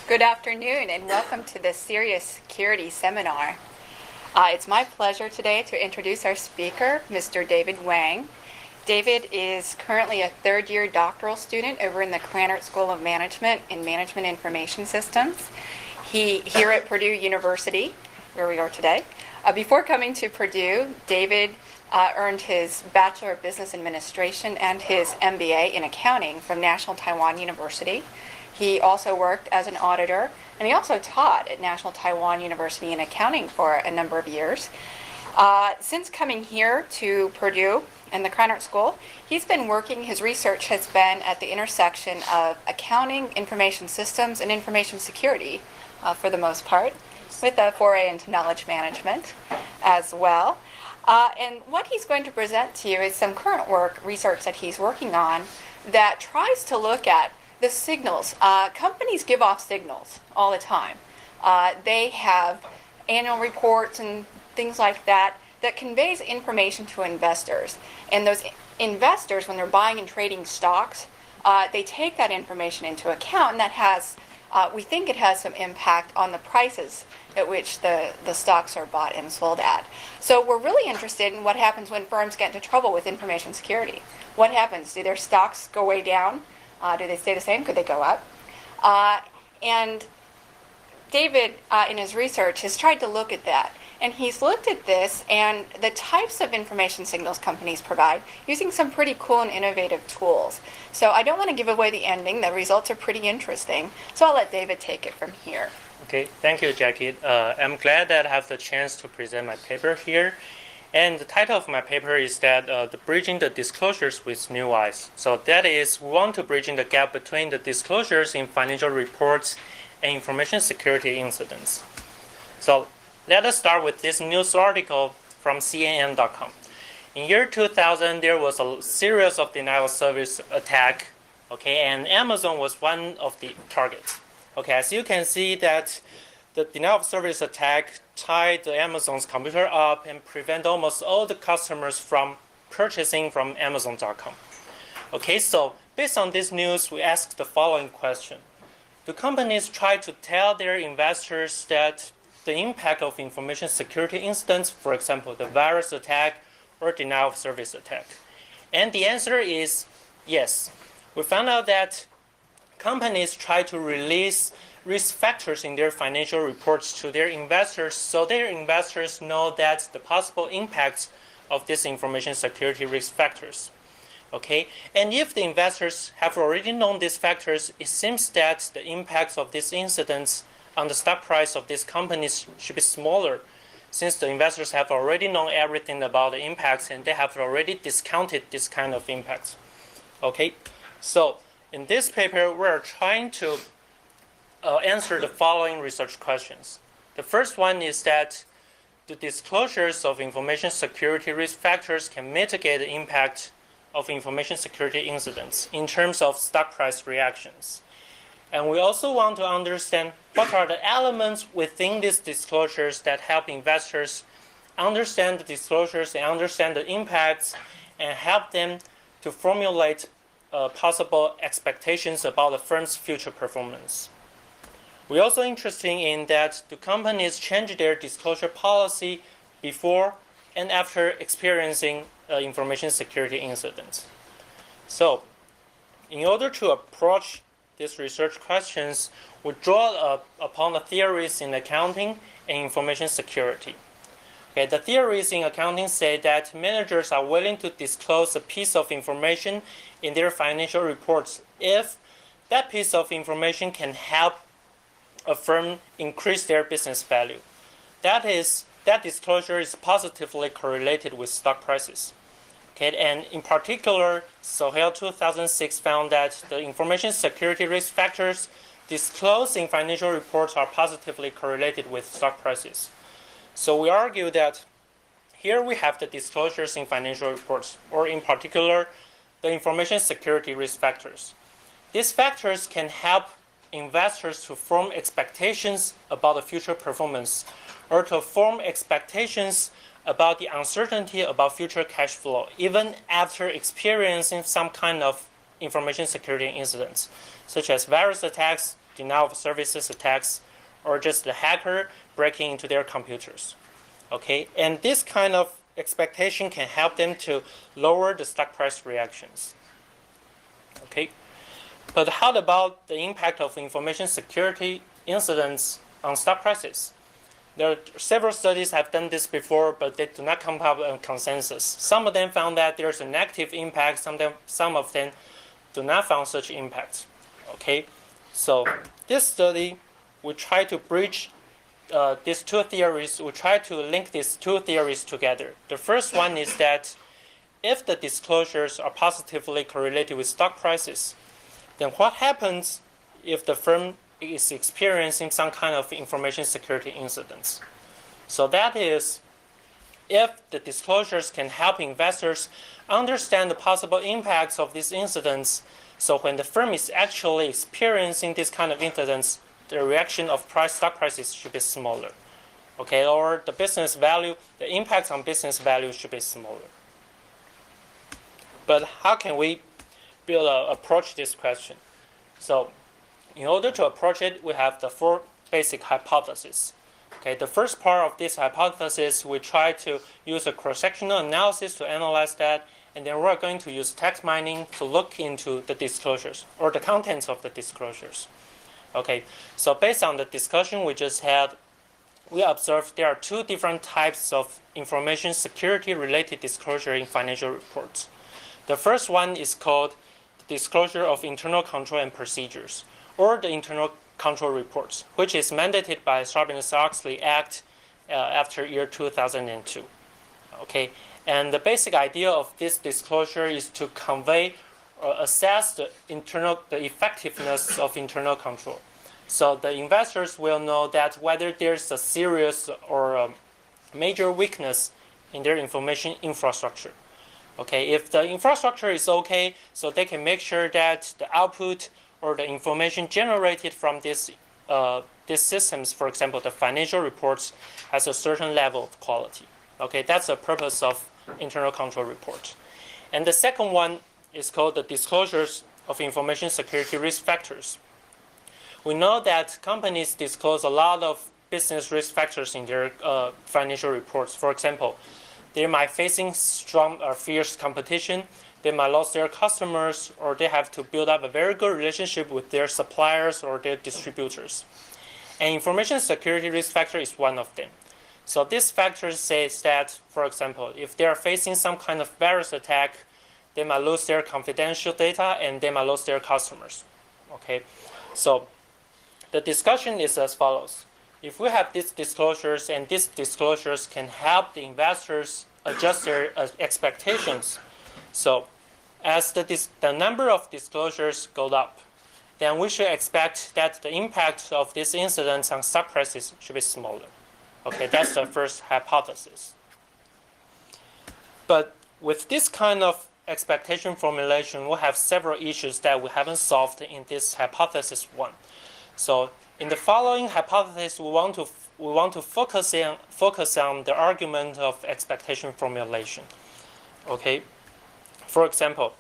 Good afternoon and welcome to the CERIAS Security Seminar. It's my pleasure today to introduce our speaker, Mr. David Wang. David is currently a third-year doctoral student over in the Krannert School of Management in Management Information Systems. Here at Purdue University, where we are today. Before coming to Purdue, David earned his Bachelor of Business Administration and his MBA in Accounting from National Taiwan University. He also worked as an auditor, and he also taught at National Taiwan University in accounting for a number of years. Since coming here to Purdue and the Krannert School, his research has been at the intersection of accounting, information systems, and information security for the most part, with a foray into knowledge management as well. And what he's going to present to you is some current research that he's working on that tries to look at the signals. Companies give off signals all the time. They have annual reports and things like that that conveys information to investors. And those investors, when they're buying and trading stocks, they take that information into account, and that has, we think it has some impact on the prices at which the stocks are bought and sold at. So we're really interested in what happens when firms get into trouble with information security. What happens? Do their stocks go way down? Do they stay the same? Could they go up? And David, in his research, has tried to look at that. And he's looked at this and the types of information signals companies provide using some pretty cool and innovative tools. So I don't want to give away the ending. The results are pretty interesting. So I'll let David take it from here. Okay, thank you, Jackie. I'm glad that I have the chance to present my paper here. And the title of my paper is that the bridging the disclosures with new eyes. So that is, we want to bridging the gap between the disclosures in financial reports and information security incidents. So let us start with this news article from CNN.com. In year 2000, there was a series of denial of service attack, okay, and Amazon was one of the targets. Okay, as you can see that the denial of service attack tied Amazon's computer up and prevent almost all the customers from purchasing from Amazon.com. Okay, so based on this news, we asked the following question. Do companies try to tell their investors that the impact of information security incidents, for example, the virus attack or denial of service attack? And the answer is yes. We found out that companies try to release risk factors in their financial reports to their investors so their investors know that the possible impacts of these information security risk factors. Okay, and if the investors have already known these factors, it seems that the impacts of these incidents on the stock price of these companies should be smaller, since the investors have already known everything about the impacts and they have already discounted this kind of impacts. Okay, so in this paper, we're trying to answer the following research questions. The first one is that the disclosures of information security risk factors can mitigate the impact of information security incidents in terms of stock price reactions. And we also want to understand what are the elements within these disclosures that help investors understand the disclosures and understand the impacts and help them to formulate possible expectations about the firm's future performance. We're also interested in that do companies change their disclosure policy before and after experiencing information security incidents. So, in order to approach these research questions, we draw upon the theories in accounting and information security. Okay, the theories in accounting say that managers are willing to disclose a piece of information in their financial reports if that piece of information can help a firm increase their business value. That disclosure is positively correlated with stock prices. Okay, and in particular, Sohail 2006 found that the information security risk factors disclosed in financial reports are positively correlated with stock prices. So we argue that here we have the disclosures in financial reports, or in particular, the information security risk factors. These factors can help investors to form expectations about the future performance or to form expectations about the uncertainty about future cash flow, even after experiencing some kind of information security incidents, such as virus attacks, denial of services attacks, or just the hacker breaking into their computers. Okay, and this kind of expectation can help them to lower the stock price reactions. Okay, but how about the impact of information security incidents on stock prices? There are several studies have done this before, but they do not come up with a consensus. Some of them found that there's a negative impact. Some of them do not found such impact. Okay, so this study we try to bridge these two theories. We try to link these two theories together. The first one is that if the disclosures are positively correlated with stock prices, then what happens if the firm is experiencing some kind of information security incidents? So that is, if the disclosures can help investors understand the possible impacts of these incidents, so when the firm is actually experiencing this kind of incidents, the reaction of stock prices should be smaller. Okay, or the business value, the impact on business value should be smaller. But how can we approach this question? So in order to approach it, we have the four basic hypotheses. Okay, the first part of this hypothesis, we try to use a cross-sectional analysis to analyze that, and then we're going to use text mining to look into the disclosures or the contents of the disclosures. Okay, so based on the discussion we just had, we observed there are two different types of information security related disclosure in financial reports. The first one is called disclosure of internal control and procedures, or the internal control reports, which is mandated by Sarbanes-Oxley Act after year 2002. Okay, and the basic idea of this disclosure is to convey or assess the effectiveness of internal control. So the investors will know that whether there's a serious or a major weakness in their information infrastructure. Okay, if the infrastructure is okay, so they can make sure that the output or the information generated from these systems, for example, the financial reports, has a certain level of quality. Okay, that's the purpose of internal control report. And the second one is called the disclosures of information security risk factors. We know that companies disclose a lot of business risk factors in their financial reports. For example, they might facing strong or fierce competition, they might lose their customers, or they have to build up a very good relationship with their suppliers or their distributors. And information security risk factor is one of them. So this factor says that, for example, if they are facing some kind of virus attack, they might lose their confidential data and they might lose their customers. Okay, so the discussion is as follows. If we have these disclosures and these disclosures can help the investors adjust their expectations, so as the number of disclosures goes up, then we should expect that the impact of these incidents on stock prices should be smaller. Okay, that's the first hypothesis. But with this kind of expectation formulation, we have several issues that we haven't solved in this hypothesis one. So in the following hypothesis, we want to focus on the argument of expectation formulation. Okay, for example,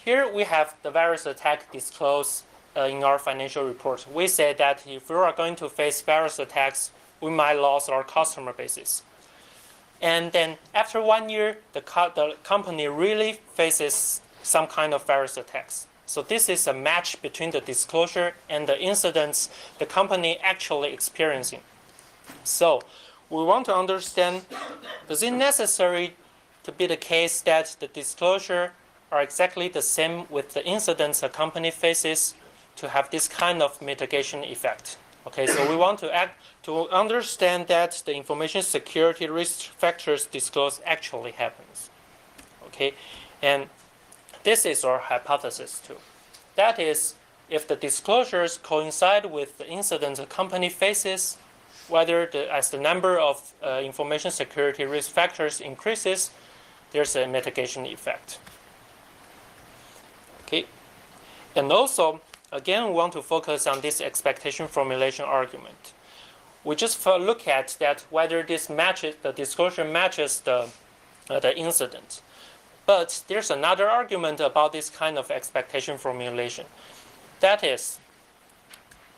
here we have the virus attack disclosed in our financial reports. We say that if we are going to face virus attacks, we might lose our customer bases. And then after 1 year, the company really faces some kind of virus attacks. So this is a match between the disclosure and the incidents the company actually experiencing. So we want to understand, is it necessary to be the case that the disclosure are exactly the same with the incidents a company faces to have this kind of mitigation effect? Okay, so we want to understand that the information security risk factors disclosed actually happens. Okay, and this is our hypothesis too. That is, if the disclosures coincide with the incidents a company faces, whether as the number of information security risk factors increases, there's a mitigation effect. Okay, and also, again, we want to focus on this expectation formulation argument. We just look at that whether this matches, the disclosure matches the incident. But there's another argument about this kind of expectation formulation. That is,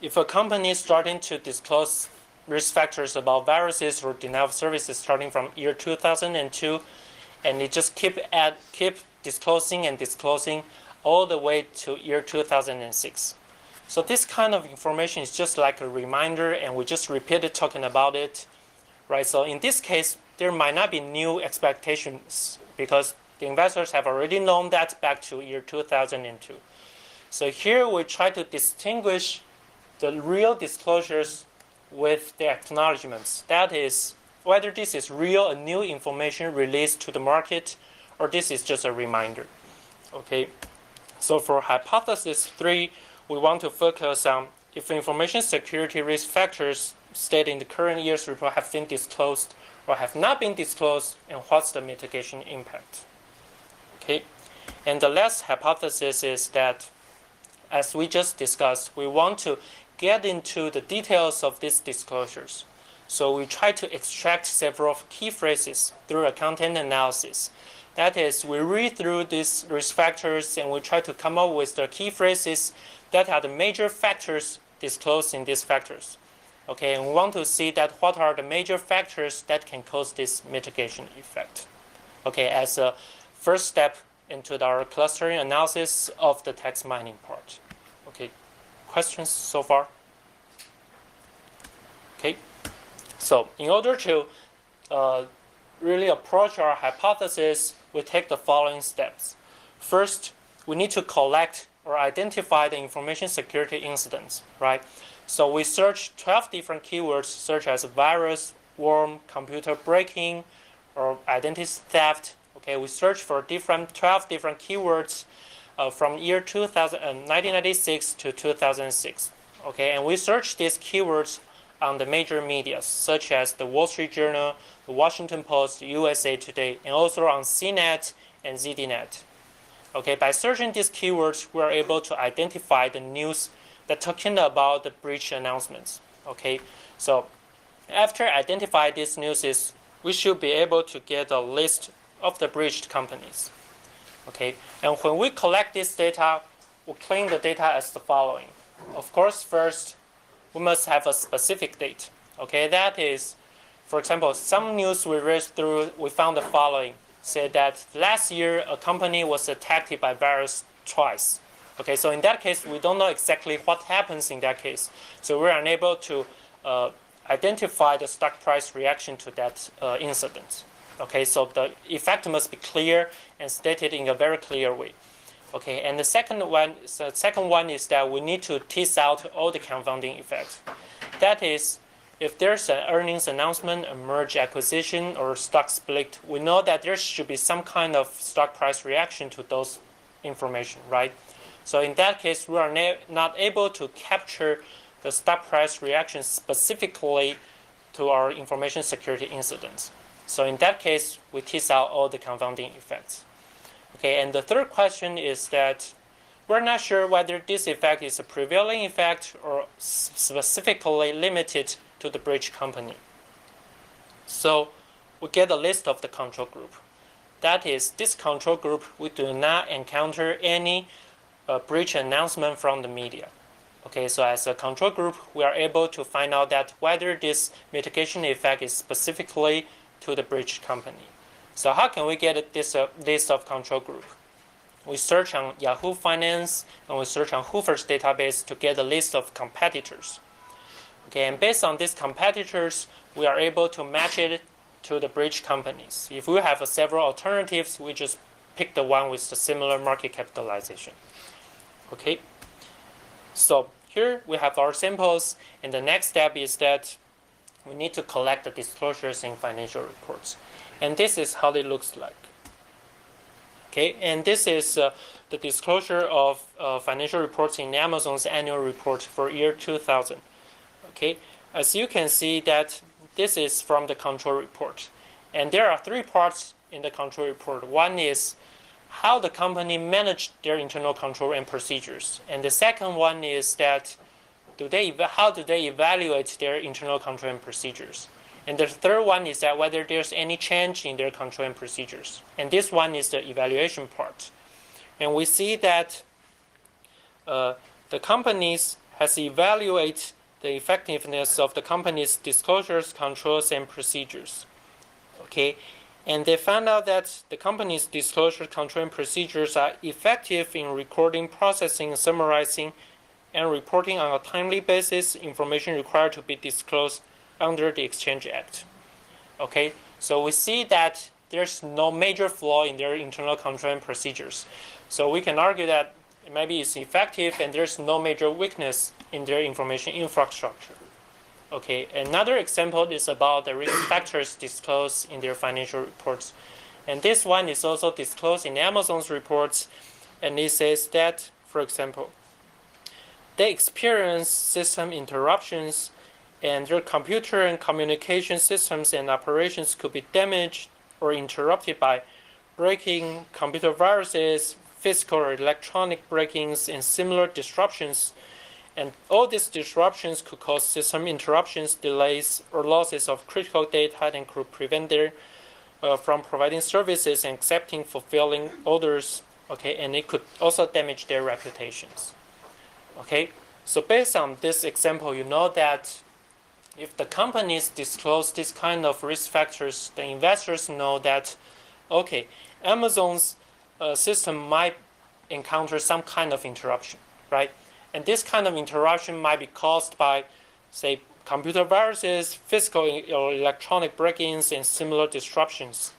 if a company is starting to disclose risk factors about viruses or denial of services starting from year 2002, and it just keep disclosing and disclosing all the way to year 2006. So this kind of information is just like a reminder, and we just repeat it talking about it, right? So in this case, there might not be new expectations because the investors have already known that back to year 2002. So here we try to distinguish the real disclosures with the acknowledgments. That is, whether this is real and new information released to the market, or this is just a reminder. Okay. So for hypothesis 3, we want to focus on if information security risk factors stated in the current year's report have been disclosed or have not been disclosed, and what's the mitigation impact. Okay. And the last hypothesis is that, as we just discussed, we want to get into the details of these disclosures. So we try to extract several key phrases through a content analysis. That is, we read through these risk factors and we try to come up with the key phrases that are the major factors disclosed in these factors. Okay, and we want to see that what are the major factors that can cause this mitigation effect. Okay, as a first step into our clustering analysis of the text mining part. Okay, questions so far? Okay, so in order to really approach our hypothesis, we take the following steps. First, we need to collect or identify the information security incidents, right? So we search 12 different keywords, such as virus, worm, computer breaking, or identity theft. Okay, we search for 12 different keywords from year 1996 to 2006. Okay, and we search these keywords on the major media, such as the Wall Street Journal, the Washington Post, USA Today, and also on CNET and ZDNet. Okay, by searching these keywords, we are able to identify the news that talking about the breach announcements. Okay, so after identifying these news, we should be able to get a list of the breached companies. Okay, and when we collect this data, we clean the data as the following. Of course, first, we must have a specific date. Okay, that is, for example, some news we read through, we found the following. Said that last year a company was attacked by virus twice. Okay, so in that case, we don't know exactly what happens in that case. So we're unable to identify the stock price reaction to that incident. Okay, so the effect must be clear and stated in a very clear way. Okay, and the second one is that we need to tease out all the confounding effects. That is, if there's an earnings announcement, a merge acquisition, or stock split, we know that there should be some kind of stock price reaction to those information, right? So in that case, we are not able to capture the stock price reaction specifically to our information security incidents. So in that case, we tease out all the confounding effects. Okay, and the third question is that we're not sure whether this effect is a prevailing effect or specifically limited to the breach company. So we get a list of the control group. That is, this control group, we do not encounter any breach announcement from the media. Okay, so as a control group, we are able to find out that whether this mitigation effect is specifically to the breach company. So how can we get this list of control group? We search on Yahoo Finance and we search on Hoover's database to get a list of competitors. Okay, and based on these competitors, we are able to match it to the breach companies. If we have several alternatives, we just pick the one with the similar market capitalization. Okay, so here we have our samples, and the next step is that we need to collect the disclosures in financial reports. And this is how it looks like. Okay, and this is the disclosure of financial reports in Amazon's annual report for year 2000. Okay, as you can see that this is from the control report. And there are three parts in the control report. One is how the company managed their internal control and procedures. And the second one is that how do they evaluate their internal control and procedures. And the third one is that whether there's any change in their control and procedures. And this one is the evaluation part. And we see that the companies has evaluated the effectiveness of the company's disclosures, controls, and procedures. Okay, and they found out that the company's disclosure, control, and procedures are effective in recording, processing, summarizing, and reporting on a timely basis information required to be disclosed under the Exchange Act. Okay, so we see that there's no major flaw in their internal control and procedures. So we can argue that maybe it's effective and there's no major weakness in their information infrastructure. Okay, another example is about the risk factors disclosed in their financial reports. And this one is also disclosed in Amazon's reports. And it says that, for example, they experience system interruptions and their computer and communication systems and operations could be damaged or interrupted by breaking, computer viruses, physical or electronic break-ins, and similar disruptions. And all these disruptions could cause system interruptions, delays, or losses of critical data and could prevent them from providing services and accepting fulfilling orders. Okay, and it could also damage their reputations. Okay, so based on this example, you know that if the companies disclose this kind of risk factors, the investors know that, okay, Amazon's system might encounter some kind of interruption, right? And this kind of interruption might be caused by, say, computer viruses, physical or electronic break-ins, and similar disruptions.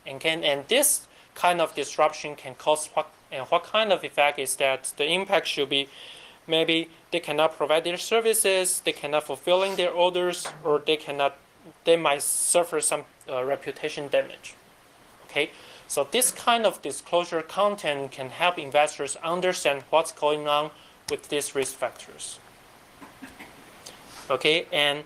And this kind of disruption can cause what kind of effect is that the impact should be maybe they cannot provide their services, they cannot fulfilling their orders, or they might suffer some reputation damage. Okay, so this kind of disclosure content can help investors understand what's going on with these risk factors. Okay, and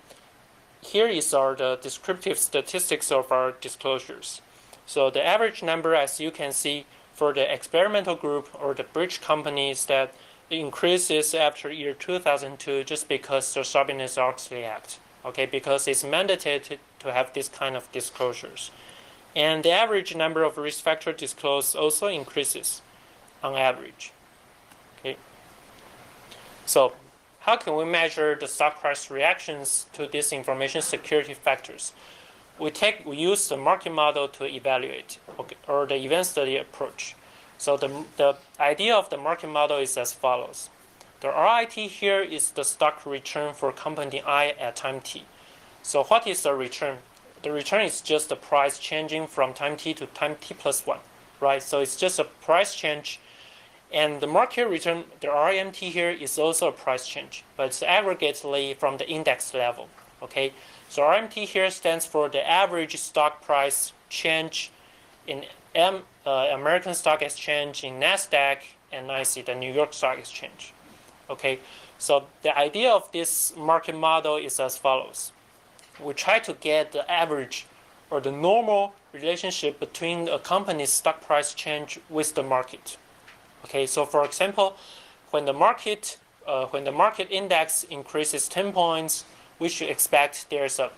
here are the descriptive statistics of our disclosures. So the average number, as you can see, for the experimental group or the bridge companies, that it increases after year 2002 just because the Sarbanes-Oxley Act. Okay, because it's mandated to have this kind of disclosures. And the average number of risk factors disclosed also increases on average. Okay. So how can we measure the stock price reactions to these information security factors? We use the market model to evaluate, okay, or the event study approach. So the idea of the market model is as follows. The RIT here is the stock return for company I at time t. So what is the return? The return is just the price changing from time t to time t plus 1, right? So it's just a price change. And the market return, the RMT here, is also a price change, but it's aggregately from the index level. Okay, so RMT here stands for the average stock price change in American Stock Exchange, in NASDAQ, and NYSE, the New York Stock Exchange. Okay, so the idea of this market model is as follows. We try to get the average or the normal relationship between a company's stock price change with the market. Okay, so for example, when the market index increases 10 points, we should expect there's a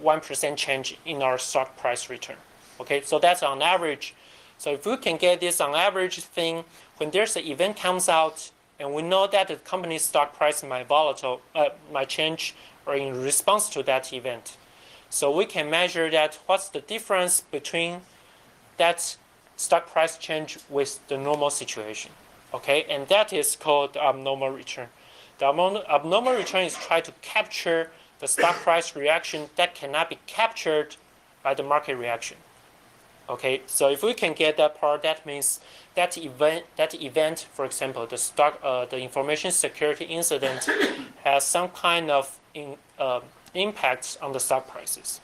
1% change in our stock price return. Okay, so that's on average. So if we can get this on average thing, when there's an event comes out, and we know that the company's stock price might change or in response to that event. So we can measure that what's the difference between that stock price change with the normal situation. Okay, and that is called the abnormal return. The abnormal return is try to capture the stock price reaction that cannot be captured by the market reaction. Okay, so if we can get that part, that means that event, for example, the information security incident has some kind of impacts on the stock prices.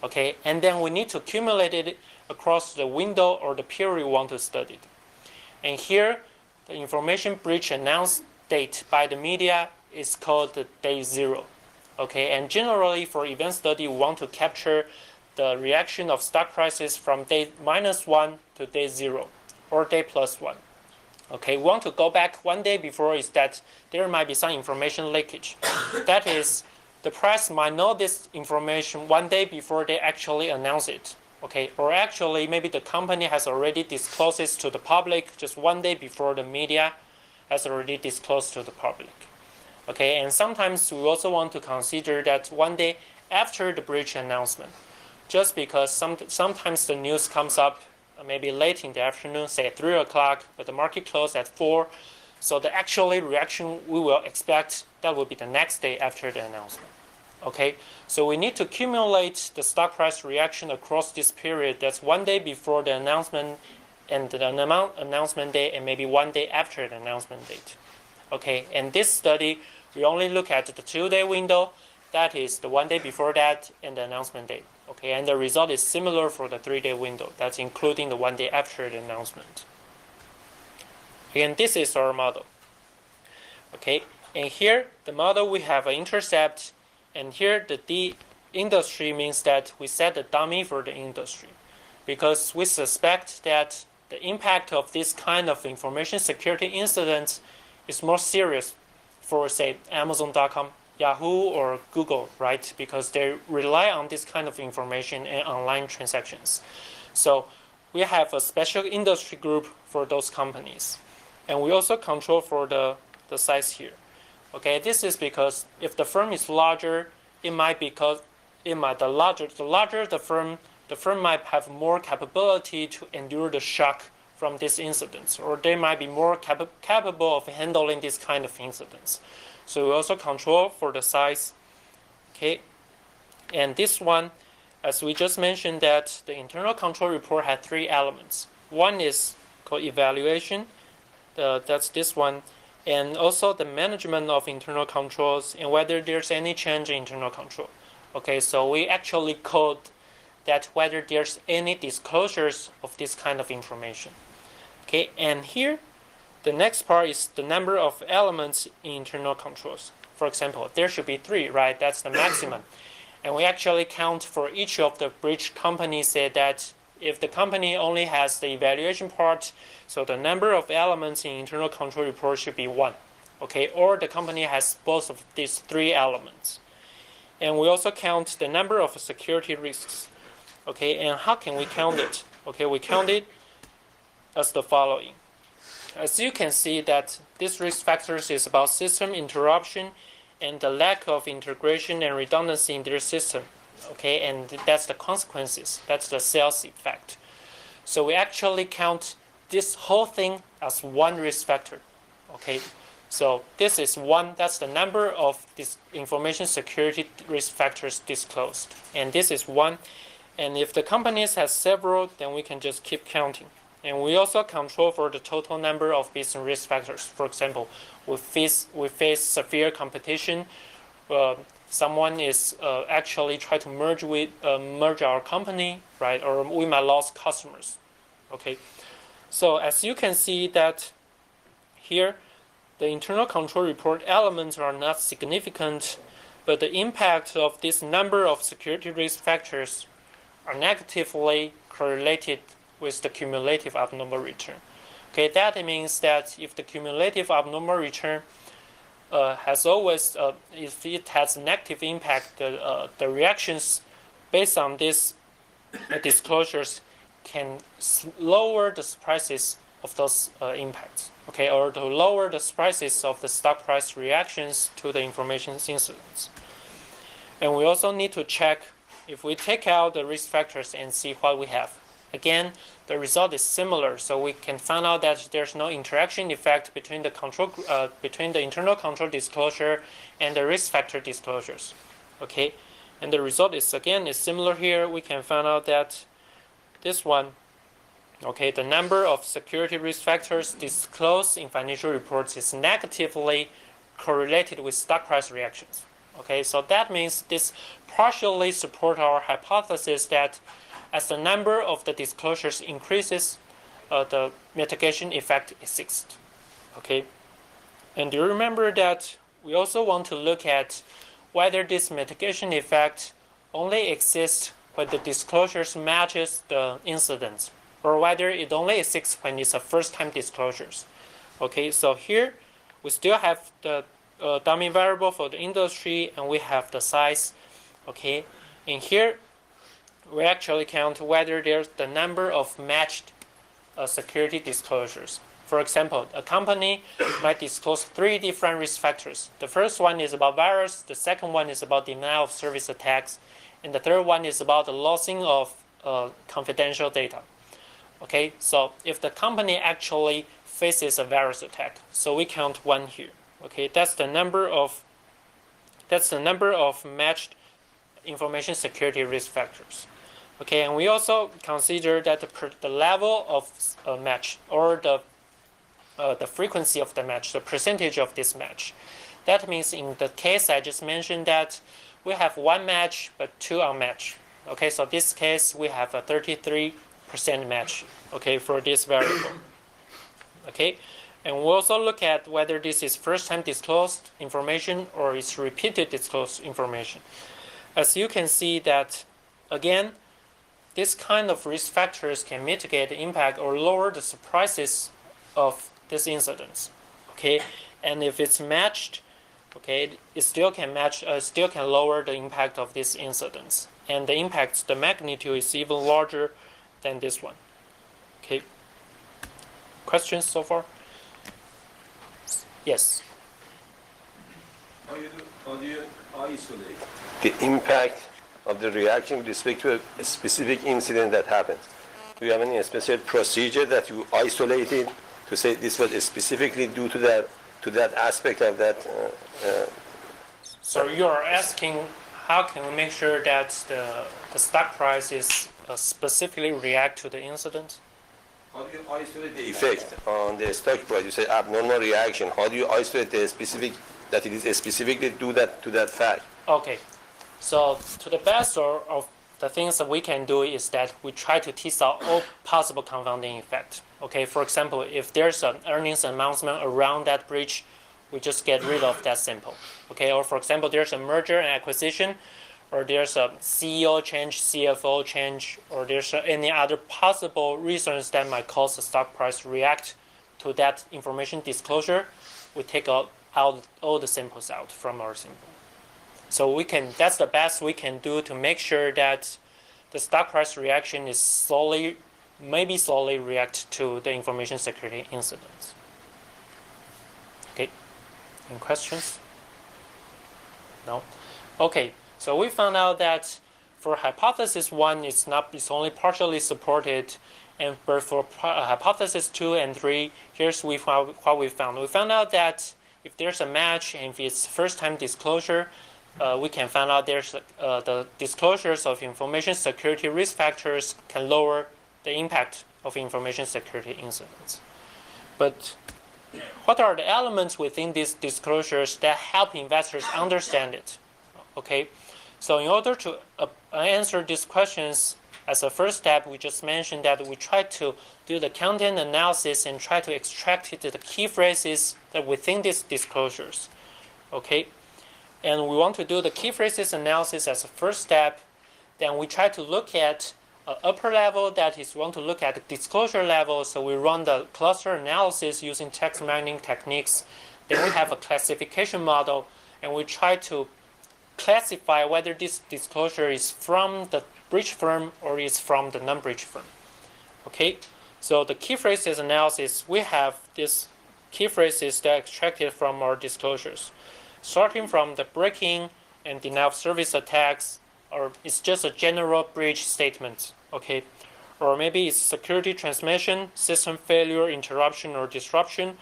Okay, and then we need to accumulate it across the window or the period we want to study. And here, the information breach announced date by the media is called the day 0. Okay, and generally for event study, we want to capture the reaction of stock prices from day -1 to day 0 or day +1. Okay, we want to go back one day before is that there might be some information leakage. That is, the press might know this information one day before they actually announce it. Okay, or actually maybe the company has already disclosed it to the public just one day before the media has already disclosed to the public. Okay, and sometimes we also want to consider that one day after the breach announcement, just because sometimes the news comes up maybe late in the afternoon, say at 3 o'clock, but the market closed at 4. So the actual reaction we will expect, that will be the next day after the announcement. Okay, so we need to accumulate the stock price reaction across this period. That's one day before the announcement and the announcement day, and maybe one day after the announcement date. Okay, and this study, we only look at the 2-day window. That is the one day before that and the announcement date. Okay, and the result is similar for the 3-day window. That's including the one day after the announcement. Again, this is our model. Okay, and here the model we have an intercept, and here the D industry means that we set the dummy for the industry, because we suspect that the impact of this kind of information security incidents is more serious for, say, Amazon.com, Yahoo, or Google, right? Because they rely on this kind of information and online transactions. So we have a special industry group for those companies. And we also control for the size here. Okay, this is because if the firm is larger, the larger the firm might have more capability to endure the shock from these incidents, or they might be more capable of handling this kind of incidents. So we also control for the size. Okay, and this one, as we just mentioned, that the internal control report had 3 elements. One is called evaluation. That's this one. And also the management of internal controls and whether there's any change in internal control. Okay, so we actually code that whether there's any disclosures of this kind of information. Okay, and here the next part is the number of elements in internal controls. For example, there should be 3, right? That's the maximum. And we actually count for each of the breach companies, say that if the company only has the evaluation part, so the number of elements in internal control report should be 1. Okay, or the company has both of these 3 elements. And we also count the number of security risks. Okay, and how can we count it? Okay, we count it as the following. As you can see that this risk factors is about system interruption and the lack of integration and redundancy in their system. Okay, and that's the consequences. That's the sales effect. So we actually count this whole thing as 1 risk factor. Okay, so this is 1. That's the number of this information security risk factors disclosed, and this is 1. And if the companies has several, then we can just keep counting. And we also control for the total number of these risk factors. For example, we face severe competition. Someone is actually trying to merge our company, right? Or we might lose customers. Okay, so as you can see that here, the internal control report elements are not significant, but the impact of this number of security risk factors are negatively correlated with the cumulative abnormal return. Okay, that means that if the cumulative abnormal return has always, if it has negative impact, the reactions based on these disclosures can lower the prices of those impacts. Okay, or to lower the prices of the stock price reactions to the information incidents. And we also need to check if we take out the risk factors and see what we have. Again, the result is similar, so we can find out that there's no interaction effect between the internal control disclosure and the risk factor disclosures. Okay, and the result is similar here. We can find out that this one, okay, the number of security risk factors disclosed in financial reports is negatively correlated with stock price reactions. Okay, so that means this partially supports our hypothesis that as the number of the disclosures increases, the mitigation effect exists. Okay, and do you remember that we also want to look at whether this mitigation effect only exists when the disclosures matches the incidents, or whether it only exists when it's a first-time disclosures. Okay, so here we still have the dummy variable for the industry, and we have the size. Okay, and here we actually count whether there's the number of matched security disclosures. For example, a company might disclose 3 different risk factors. The first one is about virus, the second one is about denial of service attacks, and the third one is about the losing of confidential data. Okay, so if the company actually faces a virus attack, so we count 1 here. Okay, that's the number of matched information security risk factors. Okay, and we also consider that the level of match, or the frequency of the match, the percentage of this match. That means in the case I just mentioned that we have 1 match but 2 unmatched. Okay, so this case we have a 33% match. Okay, for this variable. Okay, and we'll also look at whether this is first-time disclosed information or it's repeated disclosed information. As you can see that, again, this kind of risk factors can mitigate the impact or lower the surprises of these incidents. Okay, and if it's matched, okay, it still can lower the impact of these incidents, and the magnitude is even larger than this one. Okay, questions so far? Yes. How do you isolate the impact of the reaction with respect to a specific incident that happened? Do you have any special procedure that you isolated to say this was specifically due to that aspect of that? So you are asking how can we make sure that the stock price is specifically react to the incident? How do you isolate the effect on the stock price? You say abnormal reaction. How do you isolate the specific, that it is specifically due to that fact? Okay, so to the best of the things that we can do is that we try to tease out all possible confounding effect. Okay, for example, if there's an earnings announcement around that breach, we just get rid of that sample. Okay, or for example, there's a merger and acquisition, or there's a CEO change, CFO change, or there's any other possible reasons that might cause the stock price react to that information disclosure, we take out all the samples out from our sample. So that's the best we can do to make sure that the stock price reaction is maybe slowly react to the information security incidents. Okay, any questions? No? Okay, so we found out that for hypothesis 1, it's only partially supported, and but for hypothesis 2 and 3, here's what we found. We found out that if there's a match and if it's first-time disclosure, we can find out there's the disclosures of information security risk factors can lower the impact of information security incidents. But what are the elements within these disclosures that help investors understand it? Okay, so in order to answer these questions, as a first step, we just mentioned that we try to do the content analysis and try to extract the key phrases that within these disclosures. Okay, and we want to do the key phrases analysis as a first step. Then we try to look at upper level, that is, we want to look at the disclosure level. So we run the cluster analysis using text mining techniques. Then we have a classification model, and we try to classify whether this disclosure is from the breach firm or is from the non-breach firm. Okay, so the key phrases analysis, we have these key phrases that are extracted from our disclosures, starting from the breaking and denial of service attacks, or it's just a general breach statement. Okay, or maybe it's security transmission, system failure, interruption or disruption,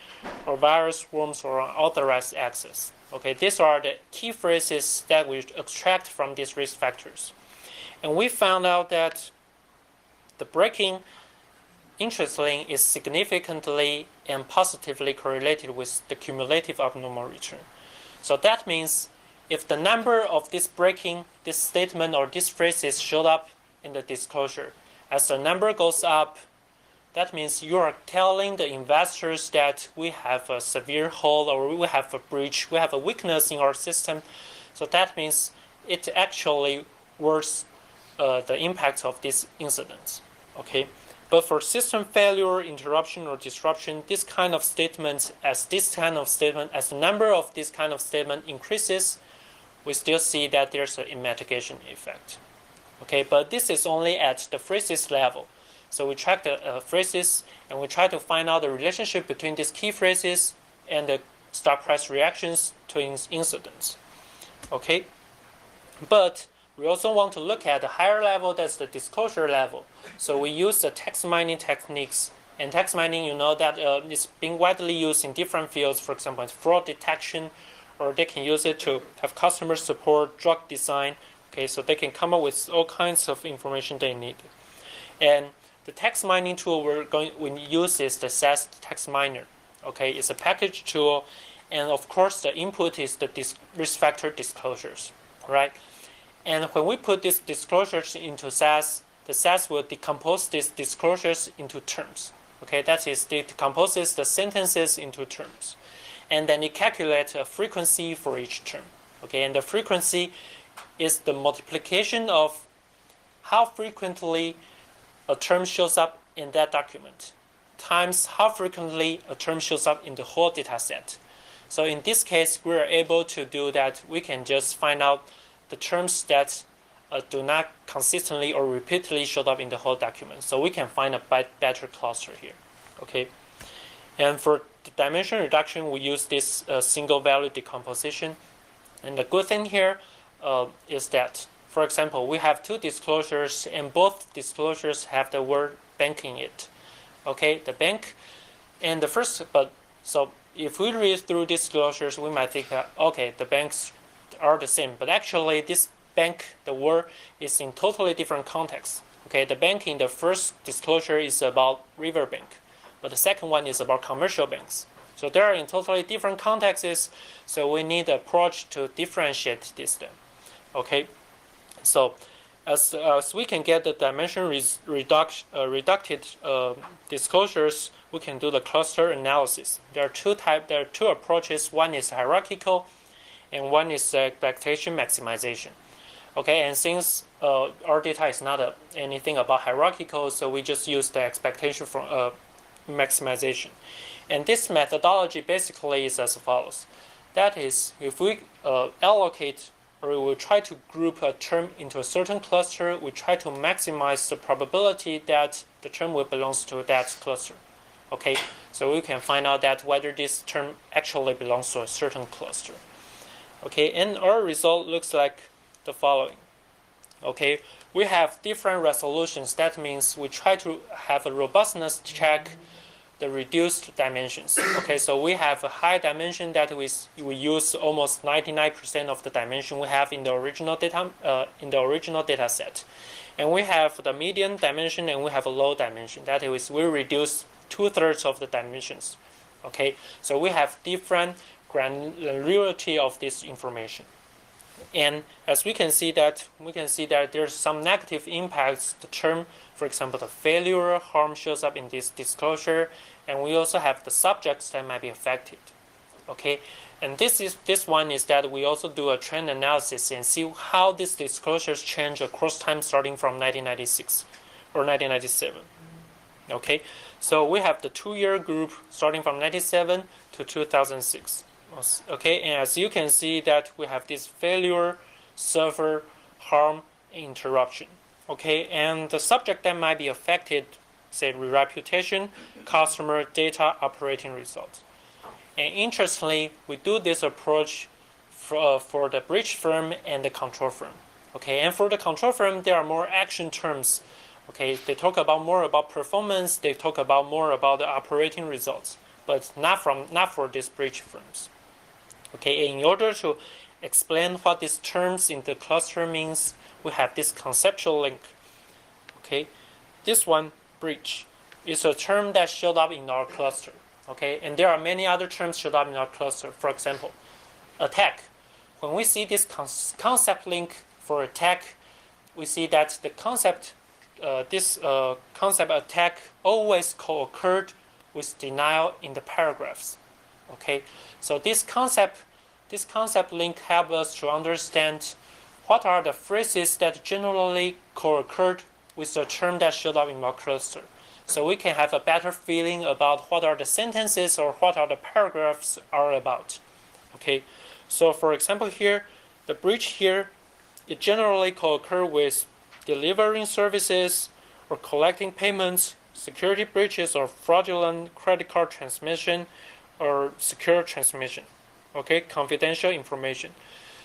or virus, worms, or unauthorized access. Okay, these are the key phrases that we extract from these risk factors. And we found out that the breaking, interestingly, is significantly and positively correlated with the cumulative abnormal return. So that means if the number of this breaking, this statement, or these phrases showed up in the disclosure, as the number goes up, that means you are telling the investors that we have a severe hole, or we have a breach, we have a weakness in our system. So that means it actually worth the impact of these incidents. Okay, but for system failure, interruption, or disruption, this kind of statements, as the number of this kind of statement increases, we still see that there's a mitigation effect. Okay, but this is only at the phrases level. So we track the phrases, and we try to find out the relationship between these key phrases and the stock price reactions to incidents. Okay, but we also want to look at the higher level, that's the disclosure level. So we use the text mining techniques. And text mining, you know that is being widely used in different fields. For example, fraud detection, or they can use it to have customer support, drug design. Okay, so they can come up with all kinds of information they need. And the text mining tool we use is the SAS text miner. Okay, it's a package tool, and of course the input is the risk factor disclosures, right? And when we put these disclosures into SAS, the SAS will decompose these disclosures into terms. Okay, that is, it decomposes the sentences into terms, and then it calculates a frequency for each term. Okay, and the frequency is the multiplication of how frequently a term shows up in that document times how frequently a term shows up in the whole data set. So in this case, we are able to do that. We can just find out the terms that do not consistently or repeatedly show up in the whole document. So we can find a better cluster here. Okay, and for the dimension reduction, we use this single value decomposition. And the good thing here is that, for example, we have two disclosures, and both disclosures have the word bank in it. Okay, the bank and the first, so if we read through disclosures, we might think that, okay, the banks are the same, but actually this bank, the word, is in totally different context. Okay, the bank in the first disclosure is about riverbank, but the second one is about commercial banks. So they are in totally different contexts, so we need an approach to differentiate this then. Okay, so as we can get the dimension reducted disclosures, we can do the cluster analysis. There are two approaches. One is hierarchical, and one is expectation maximization. Okay, and since our data is not anything about hierarchical, so we just use the expectation from maximization. And this methodology basically is as follows. That is, if we allocate, or we will try to group a term into a certain cluster, we try to maximize the probability that the term will belong to that cluster. Okay, so we can find out that whether this term actually belongs to a certain cluster. Okay, and our result looks like the following. Okay, we have different resolutions. That means we try to have a robustness check the reduced dimensions. Okay, so we have a high dimension that we use almost 99% of the dimension we have in the original data set, and we have the median dimension and we have a low dimension. That is, we reduce 2/3 of the dimensions. Okay, so we have different granularity of this information. And as we can see that there's some negative impacts. The term, for example, the failure harm shows up in this disclosure, and we also have the subjects that might be affected. Okay, and this one is that we also do a trend analysis and see how these disclosures change across time, starting from 1996 or 1997. Okay, so we have the 2-year group starting from 1997 to 2006. Okay, and as you can see that we have this failure, server, harm, interruption. Okay, and the subject that might be affected, say reputation, customer, data, operating results. And interestingly, we do this approach for the bridge firm and the control firm. Okay, and for the control firm, there are more action terms. Okay, they talk about more about performance, they talk about more about the operating results, but not for these bridge firms. Okay, in order to explain what these terms in the cluster means, we have this conceptual link. Okay, this one, bridge, is a term that showed up in our cluster. Okay, and there are many other terms showed up in our cluster. For example, attack. When we see this concept link for attack, we see that the concept, concept attack always co-occurred with denial in the paragraphs. Okay, so this concept link helps us to understand what are the phrases that generally co-occurred with the term that showed up in our cluster. So we can have a better feeling about what are the sentences or what are the paragraphs are about. Okay, so for example here, the bridge here, it generally co-occur with delivering services or collecting payments, security breaches or fraudulent credit card transmission, or secure transmission. Okay, confidential information.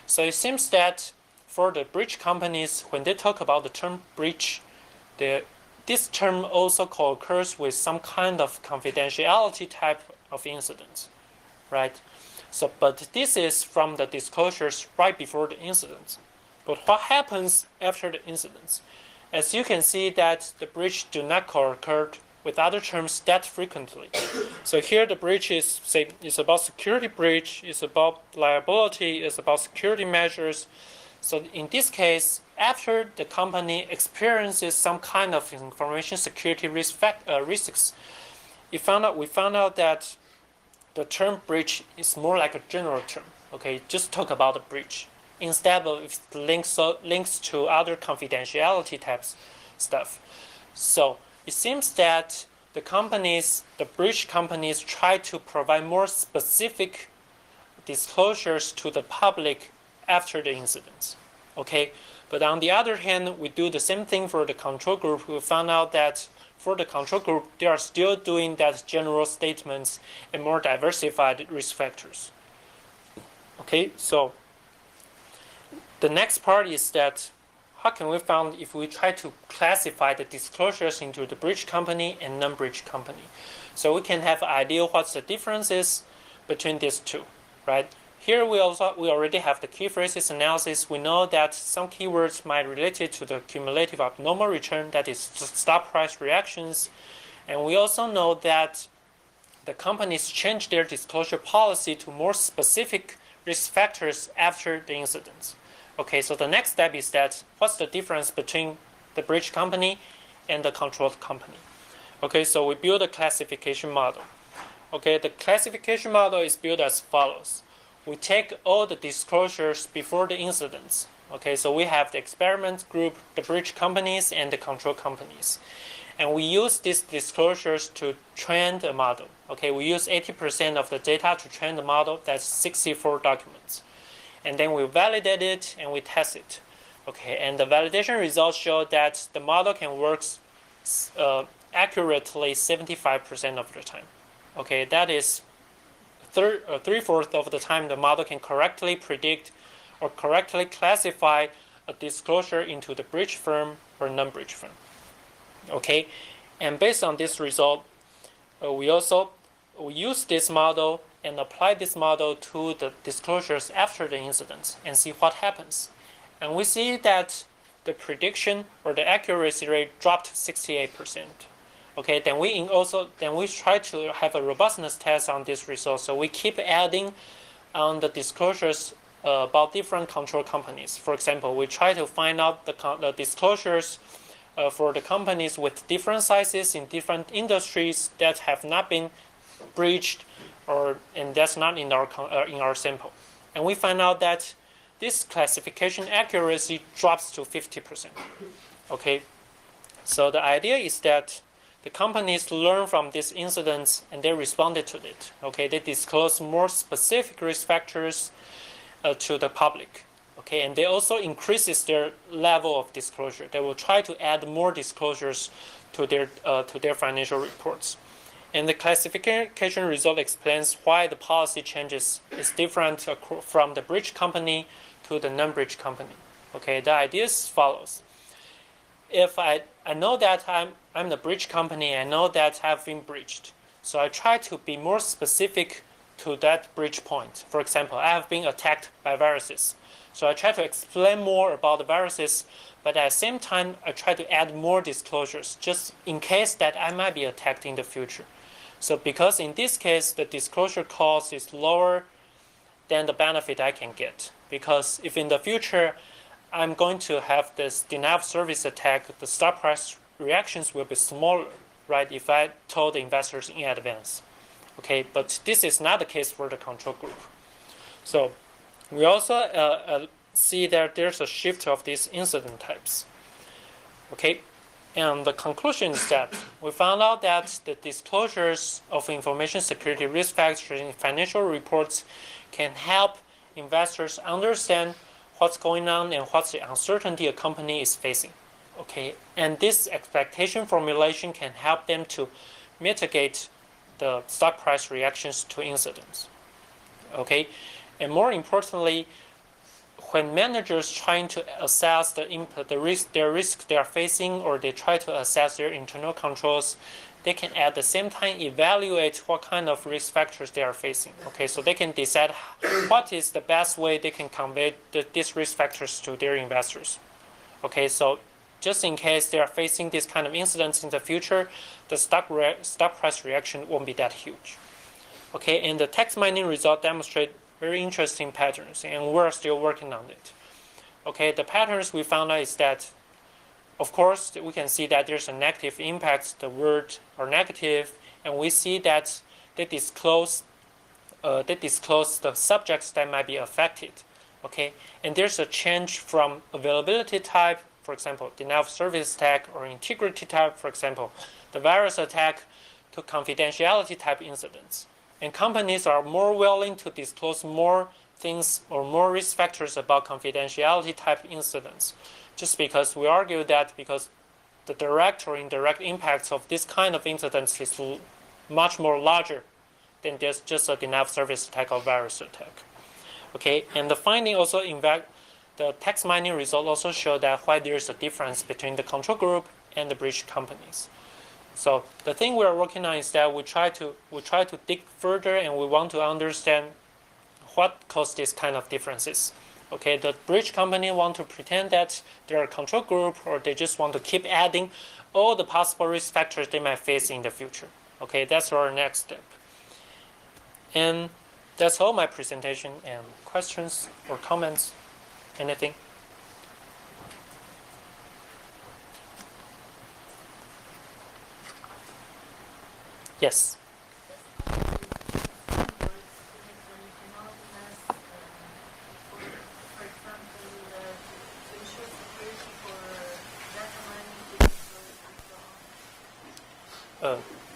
So it seems that for the breach companies, when they talk about the term breach, this term also co-occurs with some kind of confidentiality type of incidents, right? So, but this is from the disclosures right before the incident. But what happens after the incidents? As you can see that the breach do not co-occur with other terms that frequently. So here the breach is, say, is about security breach, is about liability, is about security measures. So in this case, after the company experiences some kind of information security risks, we found out that the term breach is more like a general term. Okay, just talk about the breach instead of if it links to other confidentiality types stuff. So it seems that the breach companies try to provide more specific disclosures to the public after the incidents. Okay, but on the other hand, we do the same thing for the control group. We found out that for the control group, they are still doing that general statements and more diversified risk factors. Okay, so the next part is that how can we find if we try to classify the disclosures into the breach company and non-breach company? So we can have an idea what's the differences between these two, right? Here we already have the key phrases analysis. We know that some keywords might relate to the cumulative abnormal return, that is stock price reactions. And we also know that the companies change their disclosure policy to more specific risk factors after the incidents. Okay, so the next step is that what's the difference between the breach company and the controlled company? Okay, so we build a classification model. Okay, the classification model is built as follows. We take all the disclosures before the incidents. Okay, so we have the experiment group, the breach companies, and the control companies. And we use these disclosures to train the model. Okay, we use 80% of the data to train the model. That's 64 documents. And then we validate it and we test it. Okay, and the validation results show that the model can work accurately 75% of the time. Okay, that is three-fourths of the time the model can correctly predict or correctly classify a disclosure into the breach firm or non-breach firm. Okay, and based on this result, we use this model and apply this model to the disclosures after the incident and see what happens. And we see that the prediction or the accuracy rate dropped 68%. Okay, then we try to have a robustness test on this result. So we keep adding on the disclosures about different control companies. For example, we try to find out the disclosures for the companies with different sizes in different industries that have not been breached, and that's not in our sample. And we find out that this classification accuracy drops to 50%. Okay, so the idea is that the companies learn from these incidents and they responded to it. Okay, they disclose more specific risk factors to the public. Okay, and they also increases their level of disclosure. They will try to add more disclosures to their financial reports. And the classification result explains why the policy changes is different from the breach company to the non-breach company. Okay, the idea is follows. If I know that I'm the breach company, I know that I've been breached. So I try to be more specific to that breach point. For example, I have been attacked by viruses. So I try to explain more about the viruses, but at the same time, I try to add more disclosures just in case that I might be attacked in the future. So because in this case, the disclosure cost is lower than the benefit I can get. Because if in the future, I'm going to have this denial of service attack, the stock price reactions will be smaller, right, if I told the investors in advance. Okay, but this is not the case for the control group. So we also see that there's a shift of these incident types. Okay, and the conclusion is that we found out that the disclosures of information security risk factors in financial reports can help investors understand what's going on and what's the uncertainty a company is facing. Okay, and this expectation formulation can help them to mitigate the stock price reactions to incidents. Okay, and more importantly, when managers trying to assess their risk they are facing, or they try to assess their internal controls, they can at the same time evaluate what kind of risk factors they are facing. Okay, so they can decide what is the best way they can convey these risk factors to their investors. Okay, so just in case they are facing this kind of incidents in the future, the stock price reaction won't be that huge. Okay, and the text mining result demonstrate very interesting patterns, and we're still working on it. Okay, the patterns we found out is that, of course, we can see that there's a negative impact. The words are negative, and we see that they disclose the subjects that might be affected. Okay, and there's a change from availability type, for example, denial of service attack, or integrity type, for example, the virus attack, to confidentiality type incidents. And companies are more willing to disclose more things or more risk factors about confidentiality type incidents, just because we argue that because the direct or indirect impacts of this kind of incidents is much more larger than just a denial of service attack or virus attack. Okay, and the finding also, in fact, the text mining result also show that why there is a difference between the control group and the breach companies. So the thing we are working on is that we try to dig further, and we want to understand what caused these kind of differences. Okay, the breach company want to pretend that they're a control group, or they just want to keep adding all the possible risk factors they might face in the future. Okay, that's our next step. And that's all my presentation. And questions or comments? Anything? Yes.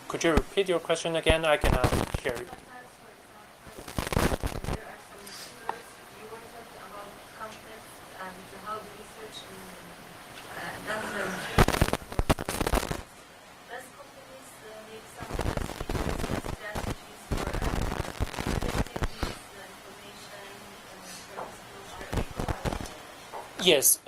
Could you repeat your question again? I cannot hear you. Yes.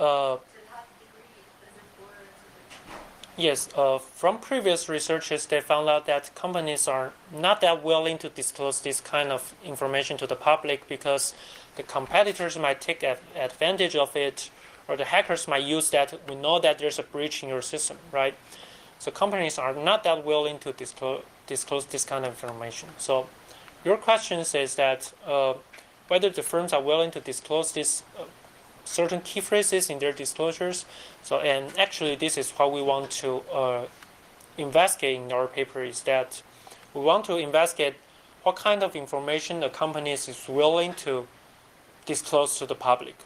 Yes. From previous researches, they found out that companies are not that willing to disclose this kind of information to the public because the competitors might take advantage of it, or the hackers might use that. We know that there's a breach in your system, right? So companies are not that willing to disclose this kind of information. So your question is that whether the firms are willing to disclose this certain key phrases in their disclosures. So, and actually this is what we want to investigate in our paper, is that we want to investigate what kind of information a company is willing to disclose to the public,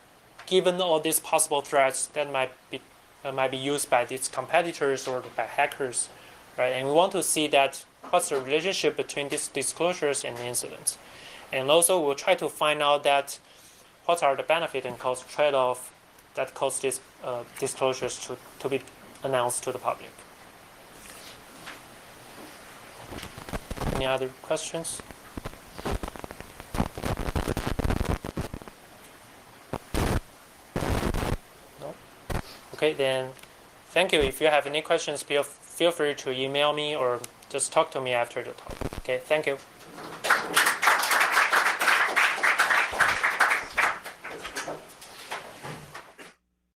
given all these possible threats that might be used by these competitors or by hackers, right? And we want to see that what's the relationship between these disclosures and incidents. And also we'll try to find out that what are the benefit and cost trade-off that cause these disclosures to be announced to the public. Any other questions? No? Okay, then thank you. If you have any questions, feel free to email me or just talk to me after the talk. Okay, thank you.